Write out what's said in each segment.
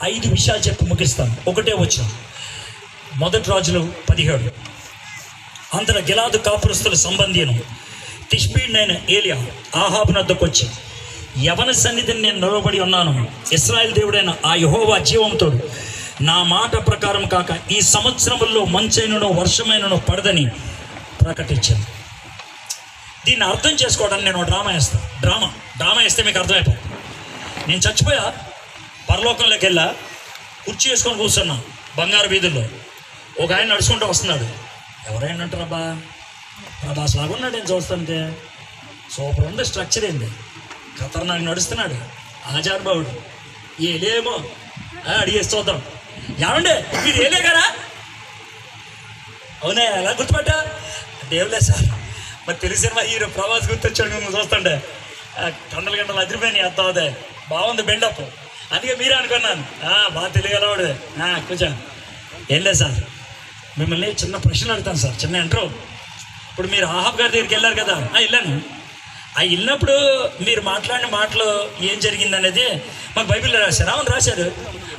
5 విషయాలు చెప్పి ముగిస్తాను. ఒకటే వచ్చిన మొదటి రాజులు 17. అంతటా గిలాదు కాపురస్తుల సంబంధిను తిష్బీయుడైన ఏలియా ఆహాబు నద్దకు వచ్చి, యవన సన్నిధిని నేను నిలబడి ఉన్నాను, ఇశ్రాయేలు దేవుడైన ఆ యెహోవా జీవంతోడు నా మాట ప్రకారం కాక ఈ సంవత్సరముల్లో మంచైనను వర్షమైనను పడదని ప్రకటించాను. దీన్ని అర్థం చేసుకోవడానికి నేను డ్రామా వేస్తాను. డ్రామా వేస్తే మీకు అర్థమైపోతుంది. నేను చచ్చిపోయా, పరలోకంలోకి వెళ్ళా, కుర్చీ వేసుకొని కూర్చున్నా బంగారు వీధుల్లో. ఒక ఆయన నడుచుకుంటూ వస్తున్నాడు. ఎవరైనా అంటారు, ప్రభాస్ లాగా ఉన్నాడు, నేను చూస్తానంటే సూపర్ ఉంది, స్ట్రక్చర్ ఏంది, ఖతర్నాక్ నడుస్తున్నాడు, ఆజార్బావుడు, ఏలేమో అడిగేసి చూద్దాం. ఏమండి మీరు ఏలే కదా? అవునే, ఎలా గుర్తుపట్టా? దేవులే సార్. మరి తెలుగు సినిమా హీరో ప్రభాస్ గుర్తొచ్చాడు మిమ్మల్ని చూస్తుంటే. గంటలు అదిరిపోయినాయి, అర్థం అవుతాయి, బాగుంది బిల్డప్, అందుకే మీరే అనుకున్నాను. బాగా తెలియగలవాడు. కొంచెం ఏం లేదు సార్, మిమ్మల్ని చిన్న ప్రశ్నలు అడుగుతాను సార్, చిన్న ఇంట్రో. ఇప్పుడు మీరు ఆహాబ్ గారి దగ్గరికి వెళ్ళారు కదా? వెళ్ళాను. వెళ్ళినప్పుడు మీరు మాట్లాడిన మాటలు ఏం జరిగింది అనేది మాకు బైబిల్లో రాశారు. అవును రాశారు.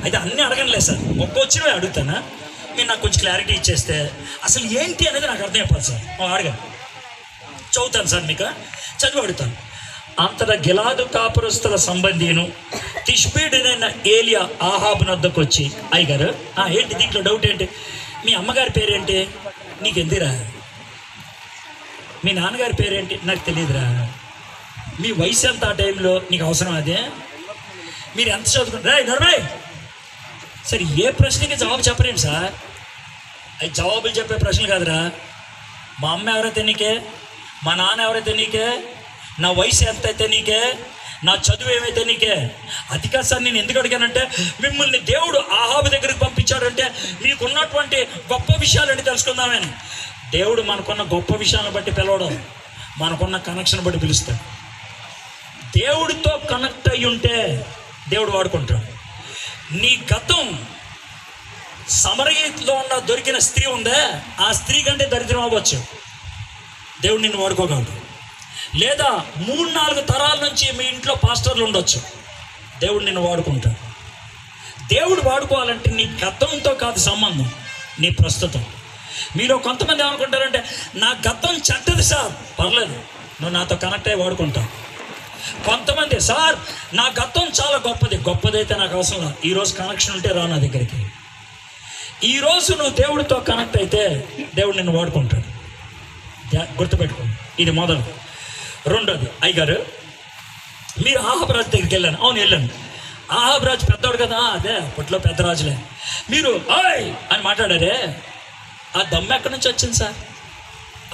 అయితే అన్నీ అడగనులేదు సార్, వచ్చినవి అడుగుతానా, మీరు నాకు కొంచెం క్లారిటీ ఇచ్చేస్తే అసలు ఏంటి అనేది నాకు అర్థం అయిపోతుంది సార్. అడగాను, చదువుతాను సార్, మీకు చదివి అడుగుతాను. అంతటా గిలాదు కాపురస్తుల సంబంధిను తిష్బీయుడైన ఏలియా ఆహాబు నద్దకు వచ్చి, అయ్యగారు ఏంటి దీంట్లో డౌట్ ఏంటి? మీ అమ్మగారి పేరేంటి? నీకు ఎందుకురా? మీ నాన్నగారి పేరేంటి? నాకు తెలియదురా. మీ వయసు ఎంత ఆ టైంలో? నీకు అవసరం అదే? మీరు ఎంత చదువుకుంటారా? నర్మయ్ సరే, ఏ ప్రశ్నకి జవాబు చెప్పరేం సార్? అవి జవాబులు చెప్పే ప్రశ్నలు కాదురా. మా అమ్మ ఎవరైతే నీకే, మా నాన్న ఎవరైతే నీకే, నా వయసు ఎంత అయితే నీకే, నా చదువు ఏమైతే నీకే. అది కాదు సార్, నేను ఎందుకు అడిగానంటే, మిమ్మల్ని దేవుడు ఆహాబు దగ్గరికి పంపించాడంటే మీకున్నటువంటి గొప్ప విషయాలని తెలుసుకుందామని. దేవుడు మనకున్న గొప్ప విషయాలను బట్టి పిలవడం, మనకున్న కనెక్షన్ బట్టి పిలుస్తాడు. దేవుడితో కనెక్ట్ అయ్యి ఉంటే దేవుడు వాడుకుంటాడు. నీ గతం, సమరయలో ఉన్న దొరికిన స్త్రీ ఉందే, ఆ స్త్రీ కంటే దరిద్రం అవ్వచ్చు, దేవుడు నిన్ను వాడుకోగలడు. లేదా 3-4 తరాల నుంచి మీ ఇంట్లో పాస్టర్లు ఉండొచ్చు, దేవుడు నిన్ను వాడుకుంటాడు. దేవుడు వాడుకోవాలంటే నీ గతంతో కాదు సంబంధం, నీ ప్రస్తుతం. మీరు కొంతమంది ఏమనుకుంటారంటే, నా గతం చెడ్డది సార్, పర్లేదు, నువ్వు నాతో కనెక్ట్ అయ్యి వాడుకుంటావు. కొంతమంది, సార్ నా గతం చాలా గొప్పదైతే నాకు అవసరం లేదు, ఈరోజు కనెక్షన్ ఉంటే రా నా దగ్గరికి. ఈరోజు నువ్వు దేవుడితో కనెక్ట్ అయితే దేవుడు నిన్ను వాడుకుంటాడు. గుర్తుపెట్టుకోండి, ఇది మొదలు. రెండోది, అయ్యగారు మీరు ఆహాబు రాజు దగ్గరికి వెళ్ళాను. అవును వెళ్ళాను. ఆహాబు రాజు పెద్దవాడు కదా, అదే అప్పట్లో పెద్ద రాజులే. మీరు ఓయ్ అని మాట్లాడారే, ఆ దమ్ము ఎక్కడి నుంచి వచ్చింది సార్?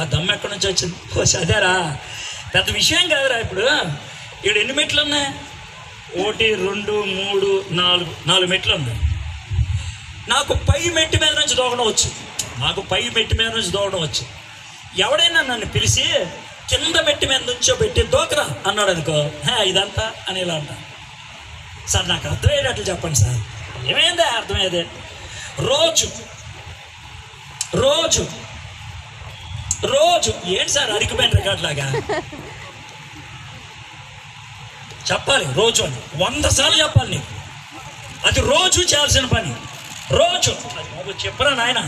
ఆ దమ్ము ఎక్కడి నుంచి వచ్చింది? అదేరా, పెద్ద విషయం కాదురా. ఇప్పుడు ఇక్కడ ఎన్ని మెట్లు ఉన్నాయి? 1 2 3 4 మెట్లు ఉన్నాయి. నాకు పై మెట్టు మీద నుంచి దూకడం వచ్చు. ఎవడైనా నన్ను పిలిచి కింద మెట్టు మీద నుంచో పెట్టి దూకరా అన్నాడు అనుకో, ఇదంతా అని ఇలా అంట. సార్ నాకు అర్థమయ్యేటట్లు చెప్పండి సార్. ఏమైందా అర్థమయ్యేదే? రోజు ఏంటి సార్ అరికిపోయిన రికార్డ్ లాగా చెప్పాలి? రోజు అని 100 సార్లు చెప్పాలి నీకు. అది రోజు చేయాల్సిన పని. రోజు చెప్పరా నాయన.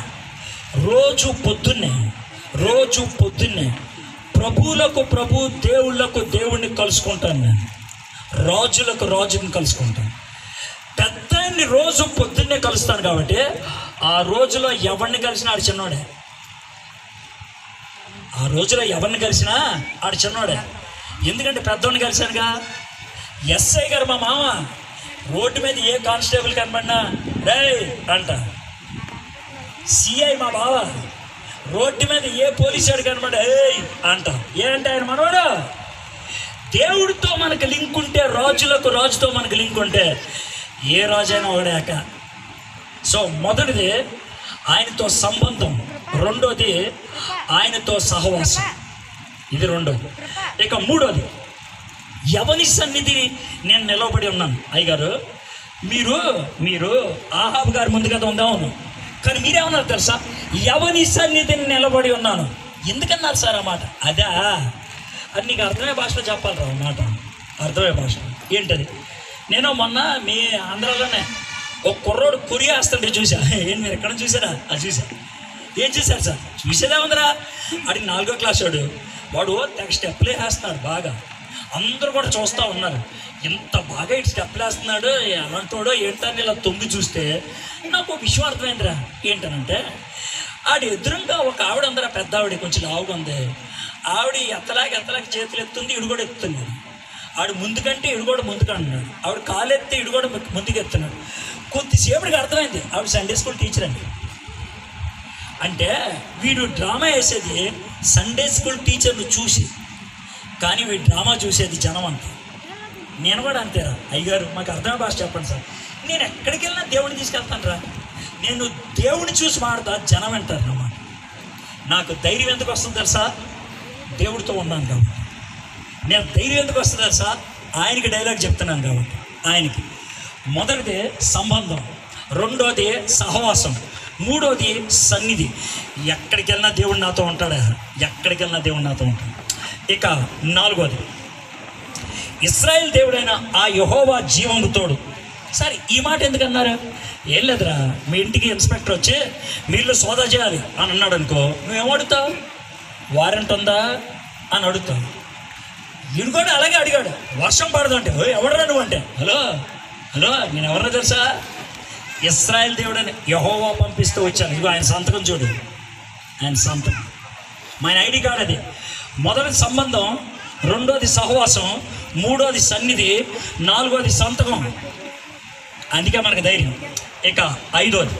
రోజు పొద్దున్నే ప్రభువులకు దేవుళ్ళకు దేవుణ్ణి కలుసుకుంటాను నేను. రాజుని కలుసుకుంటాను. పెద్దాన్ని రోజు పొద్దున్నే కలుస్తాను కాబట్టి ఆ రోజులో ఎవరిని కలిసినా ఆడు చిన్నోడే. ఎందుకంటే పెద్దోడిని కలిశానుగా. ఎస్ఐ గారు మా మామ రోడ్డు మీద ఏ కానిస్టేబుల్ కనబడినా రే అంట. సిఐ మా బావ రోడ్డు మీద ఏ పోలీసు కనబడ్డా ఏయ్ అంట. ఏంటి ఆయన మనవాడు. దేవుడితో మనకు లింక్ ఉంటే, రాజుతో మనకు లింక్ ఉంటే ఏ రాజైనా ఓడాక. సో మొదటిది ఆయనతో సంబంధం, రెండోది ఆయనతో సహవాసం, ఇది రెండోది. ఇక మూడోది, ఎవని సన్నిధి నేను నిలబడి ఉన్నాను. అయ్యగారు మీరు ఆహాబు గారి ముందు కదా ఉందాము, కానీ మీరేమన్నారు తెలుసా? ఎవని సన్నిధిని నిలబడి ఉన్నాను. ఎందుకన్నారు సార్ ఆ మాట? అదా, అది నీకు అర్థమయ్యే భాషలో చెప్పాలి రా మాట. అర్థమయ్యే భాష ఏంటది? నేను మొన్న మీ ఆంధ్రాలోనే ఒక కుర్రోడు కొరియేస్తుంటే చూసా. ఏంటి మీరు ఎక్కడ చూసారా? అది చూసా. ఏం చూశారు సార్? చూసేదే ఉందిరా. అడిగి 4వ క్లాస్ వాడు తెగ స్టెప్లే వేస్తున్నాడు బాగా. అందరూ కూడా చూస్తూ ఉన్నారు. ఎంత బాగా ఇటు స్టెప్లు వేస్తున్నాడు, ఎలాంటోడో ఏంటని ఇలా తొంగి చూస్తే నాకు విషయం అర్థమైందిరా. ఏంటనంటే ఆడి ఎదురుగా ఒక ఆవిడ ఉందిరా, పెద్ద ఆవిడ, కొంచెం లావుగా ఉంది. ఆవిడ ఎత్తలాగా చేతులు ఎత్తుంది, ఇడు కూడా ఎత్తున్నాడు. ఆడు ముందుకంటే ఇడు కూడా ముందుకంటున్నాడు. ఆవిడ కాలు ఎత్తే ఇడు కూడా ముందుకు ఎత్తున్నాడు. కొద్దిసేపటికి అర్థమైంది ఆవిడ సండే స్కూల్ టీచర్ అండి. అంటే వీడు డ్రామా వేసేది సండే స్కూల్ టీచర్ను చూసి, కానీ వీడు డ్రామా చూసేది జనం అంతా. నేను కూడా అంతేరా. అయ్యగారు మాకు అర్థమే భాష చెప్పండి సార్. నేను ఎక్కడికి వెళ్ళినా దేవుడిని తీసుకెళ్తాను రా. నేను దేవుడిని చూసి మాడతా, జనం అంటారు అన్నమాట. నాకు ధైర్యం ఎందుకు వస్తుంది తెలుసా? దేవుడితో ఉన్నాను కాబట్టి. నేను ధైర్యం ఎందుకు వస్తుంది తెలుసా? ఆయనకి డైలాగ్ చెప్తున్నాను కాబట్టి. ఆయనకి మొదటిది సంబంధం, రెండోది సహవాసం, మూడోది సన్నిధి. ఎక్కడికి వెళ్ళినా దేవుడు నాతో ఉంటాడా? ఎక్కడికి వెళ్ళినా దేవుడు నాతో ఉంటాడు. ఇక 4వది, ఇశ్రాయేల్ దేవుడైన ఆ యెహోవా జీవము తోడు. సరే, ఈ మాట ఎందుకన్నారు? ఏం లేదురా, మీ ఇంటికి ఇన్స్పెక్టర్ వచ్చి మీరు సోదా చేయాలి అని అన్నాడు అనుకో, నువ్వేమడుగుతావు? వారెంట్ ఉందా అని అడుగుతావు. వీడు కూడా అలాగే అడిగాడు. వర్షం పడదు అంటే, ఎవడరా నువ్వు అంటే, హలో నేను ఎవరన్నా తెలుసా? ఇశ్రాయేల్ దేవుడని యెహోవా పంపిస్తూ వచ్చాను. ఇదిగో ఆయన సంతకం చూడు, ఆయన సంతకం, మన ఐడి కార్డ్ అది. మొదటి సంబంధం, రెండోది సహవాసం, మూడోది సన్నిధి, 4వది సంతకం. అందుకే మనకు ధైర్యం. ఇక 5వది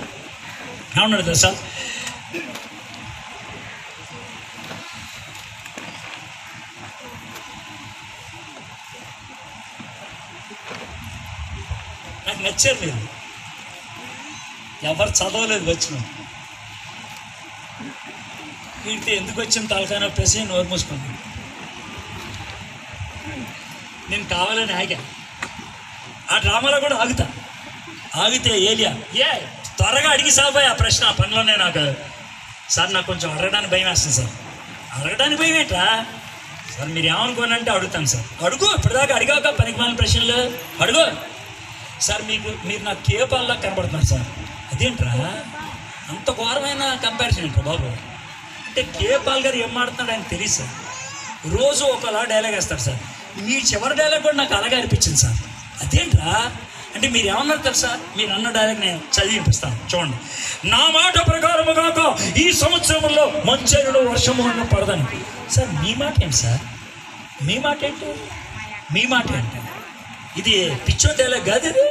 ఏమన్నాడు తెలుసా? నాకు నచ్చారు మీరు. ఎవరు చదవలేదు వచ్చిన వీటితో ఎందుకు వచ్చిన తలకాయ నొప్పేసి నోరు మూసుకుంది. నేను కావాలని ఆగా. ఆ డ్రామాలో కూడా ఆగితే ఏలియా త్వరగా అడిగి సాబాయి ఆ ప్రశ్న. ఆ పనిలోనే నాకు సార్ నాకు కొంచెం అడగడానికి భయం వేస్తుంది సార్. అడగడానికి భయం ఏంట్రా సార్? మీరు ఏమనుకోనంటే అడుగుతాను సార్. అడుగు, ఇప్పటిదాకా అడిగాక పనికిమాలిన ప్రశ్నలు అడుగు సార్. మీరు నాకు కేపాల్లా కనబడుతున్నారు సార్. అదేంట్రా అంత ఘోరమైన కంపారిజన్ ఏంట్రా బాబు? అంటే కేపాల్ గారు ఏం మాడుతున్నాడు ఆయన తెలియదు సార్. రోజు ఒకలా డైలాగ్ వేస్తారు సార్. మీ చివరి డైలాగ్ కూడా నాకు అలాగే అనిపించింది సార్. అదేంట్రా అంటే మీరు ఏమన్నారు తెలుసా? మీరు అన్న డైలాగ్ నేను చదివిపిస్తాను చూడండి. నా మాట ప్రకారము కాక ఈ సంవత్సరంలో మంచైనడు వర్షము పడదని. సార్ మీ మాట ఏంటి సార్? మీ మాట ఏంటి? మీ మాట ఏంటి? ఇది పిచ్చో డైలాగ్ కాదు, ఇది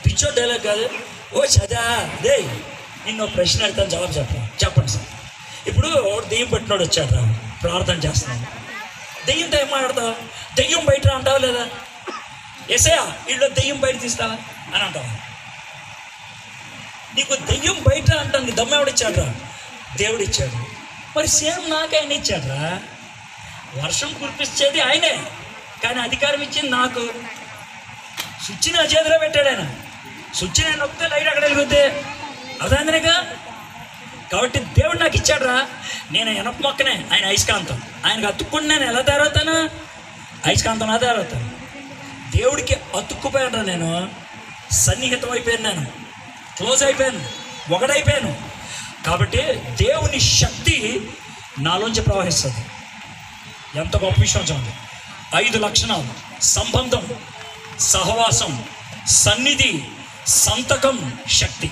పిచ్చో డైలాగ్ కాదు. ఓ చదా దే నిన్ను ప్రశ్న అడుగుతాను, జవాబు చెప్పండి సార్. ఇప్పుడు దెయ్యం పట్టినోడు వచ్చాడు రా, ప్రార్థన చేస్తున్నాను. దెయ్యంతో ఏం మాట్లాడతావు? దెయ్యం బయట అంటావా లేదా? ఎసయా వీళ్ళు దెయ్యం బయట తీస్తావా అని అంటావా? నీకు దెయ్యం బయట అంటానికి దమ్మ ఎవడిచ్చాడు రా? దేవుడు ఇచ్చాడు. మరి సేమ్ నాకైనా ఇచ్చాడు రా. వర్షం కురిపించేది ఆయనే, కానీ అధికారం ఇచ్చింది నాకు. స్విచ్ నా చేతిలో పెట్టాడు ఆయన. స్విచ్ నేను నొక్కితే లైట్ అక్కడ వెలుగుద్ది. అర్థమైందిగా? కాబట్టి దేవుడు నాకు ఇచ్చాడు రా. నేను ఎనప మొక్కనే, ఆయన అయస్కాంతం. ఆయనకు అతుక్కుని నేను ఎలా తయారవుతాను? అయస్కాంతం తయారవుతాను. దేవుడికి అతుక్కుపోయాను రా. నేను సన్నిహితం అయిపోయాను, నేను క్లోజ్ అయిపోయాను, ఒకడైపోయాను. కాబట్టి దేవుని శక్తి నాలోంచి ప్రవహిస్తుంది. ఎంత గొప్ప విషయం చూడండి. 5 లక్షణాలు: సంబంధం, సహవాసం, సన్నిధి, సంతకం, శక్తి.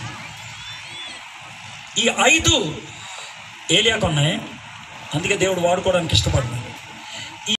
ఈ 5 ఏలియాకు ఉన్నాయి. అందుకే దేవుడు వాడుకోవడానికి ఇష్టపడ్డాడు.